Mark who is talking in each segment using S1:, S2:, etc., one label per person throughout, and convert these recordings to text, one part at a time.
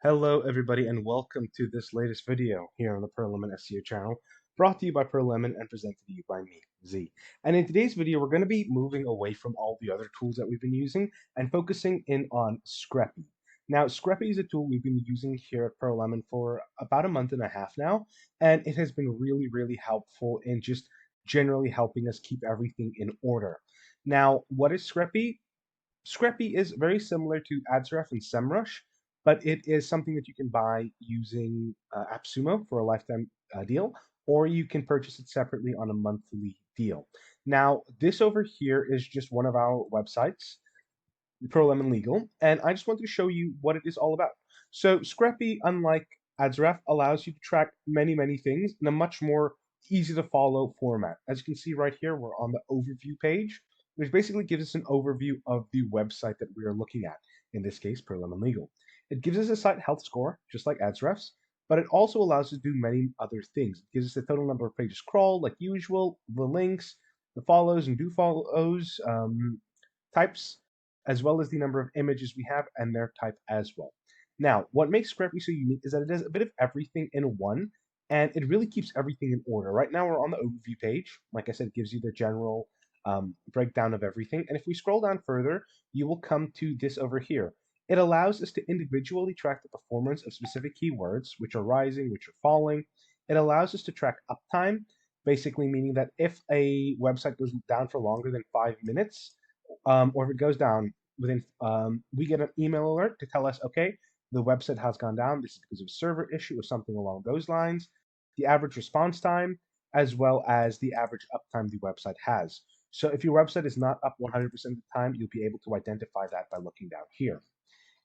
S1: Hello everybody and welcome to this latest video here on the Pearl Lemon SEO channel, brought to you by Pearl Lemon and presented to you by me, Z. And in today's video, we're going to be moving away from all the other tools that we've been using and focusing in on Screpy. Now, Screpy is a tool we've been using here at Pearl Lemon for about a month and a half now, and it has been really helpful in just generally helping us keep everything in order. Now, what is Screpy? Screpy is very similar to Ahrefs and SEMrush, but it is something that you can buy using AppSumo for a lifetime deal, or you can purchase it separately on a monthly deal. Now, this over here is just one of our websites, Pro Lemon Legal, and I just want to show you what it is all about. So Screpy, unlike Ahrefs, allows you to track many things in a much more easy to follow format. As you can see right here, we're on the overview page, which basically gives us an overview of the website that we are looking at, in this case, Pro Lemon Legal. It gives us a site health score, just like Ahrefs, but it also allows us to do many other things. It gives us the total number of pages crawled, like usual, the links, the follows and do follows, types, as well as the number of images we have and their type as well. Now, what makes Screpy so unique is that it does a bit of everything in one, and it really keeps everything in order. Right now, we're on the overview page. Like I said, it gives you the general breakdown of everything. And if we scroll down further, you will come to this over here. It allows us to individually track the performance of specific keywords, which are rising, which are falling. It allows us to track uptime, basically meaning that if a website goes down for longer than 5 minutes, or if it goes down within, we get an email alert to tell us, okay, the website has gone down. This is because of a server issue or something along those lines. The average response time, as well as the average uptime the website has. So if your website is not up 100% of the time, you'll be able to identify that by looking down here.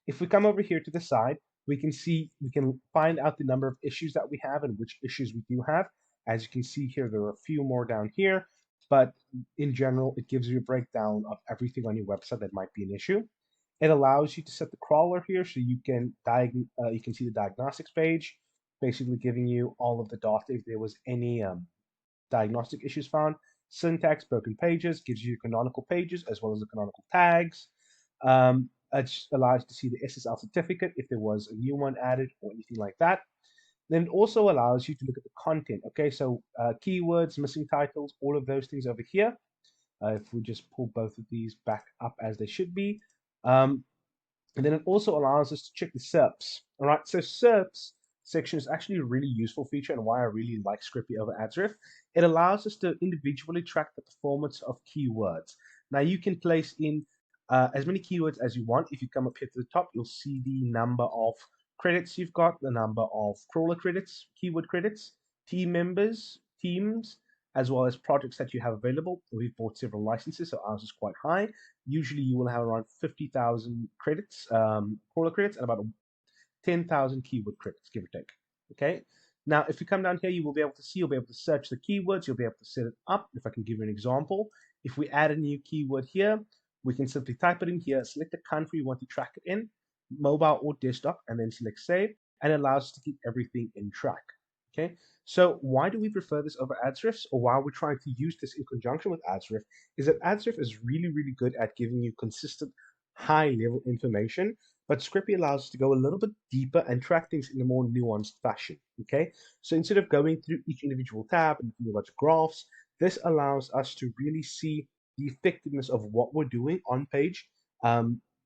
S1: If we come over here to the side, we can find out the number of issues that we have and which issues we do have. As you can see here, there are a few more down here, but in general, it gives you a breakdown of everything on your website that might be an issue. It allows you to set the crawler here so you can see the diagnostics page, basically giving you all of the data if there was any diagnostic issues found. Syntax, broken pages, gives you canonical pages as well as the canonical tags. It allows you to see the SSL certificate if there was a new one added or anything like that. Then it also allows you to look at the content. Okay, so keywords, missing titles, all of those things over here. If we just pull both of these back up as they should be. And then it also allows us to check the SERPs. All right, so SERPs section is actually a really useful feature and why I really like Screpy over Ahrefs. It allows us to individually track the performance of keywords. Now you can place in as many keywords as you want. If you come up here to the top, you'll see the number of credits you've got, the number of crawler credits, keyword credits, team members, teams, as well as projects that you have available. We've bought several licenses, so ours is quite high. Usually you will have around 50,000 credits, crawler credits, and about 10,000 keyword credits, give or take. Okay. Now, if you come down here, you'll be able to search the keywords. You'll be able to set it up. If I can give you an example, if we add a new keyword here, we can simply type it in here, select the country you want to track it in, mobile or desktop, and then select save, and it allows us to keep everything in track. Okay, so why do we prefer this over Ahrefs, or why we're trying to use this in conjunction with Ahrefs, is that Ahrefs is really good at giving you consistent, high-level information, but Screpy allows us to go a little bit deeper and track things in a more nuanced fashion. Okay, so instead of going through each individual tab and looking at a bunch of graphs, this allows us to really see the effectiveness of what we're doing on page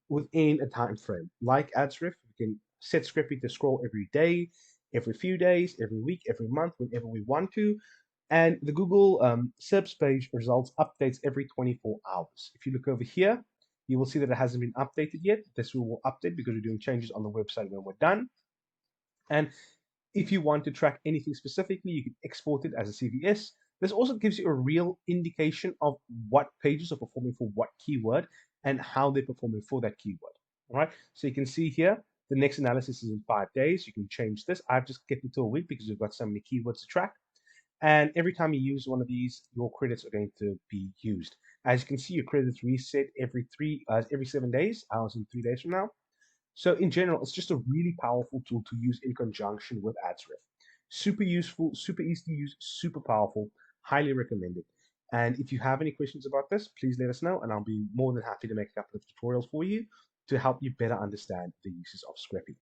S1: within a time frame. Like Ahrefs, we can set Screpy to scroll every day, every few days, every week, every month, whenever we want to. And the Google SERPs page results updates every 24 hours. If you look over here, you will see that it hasn't been updated yet. This will update because we're doing changes on the website when we're done. And if you want to track anything specifically, you can export it as a CVS. This also gives you a real indication of what pages are performing for what keyword and how they're performing for that keyword. All right, so you can see here, the next analysis is in 5 days. You can change this. I've just kept it to a week because we've got so many keywords to track. And every time you use one of these, your credits are going to be used. As you can see, your credits reset every 7 days, hours and 3 days from now. So in general, it's just a really powerful tool to use in conjunction with Ahrefs. Super useful, super easy to use, super powerful, highly recommended. And if you have any questions about this, please let us know, and I'll be more than happy to make a couple of tutorials for you to help you better understand the uses of Screpy.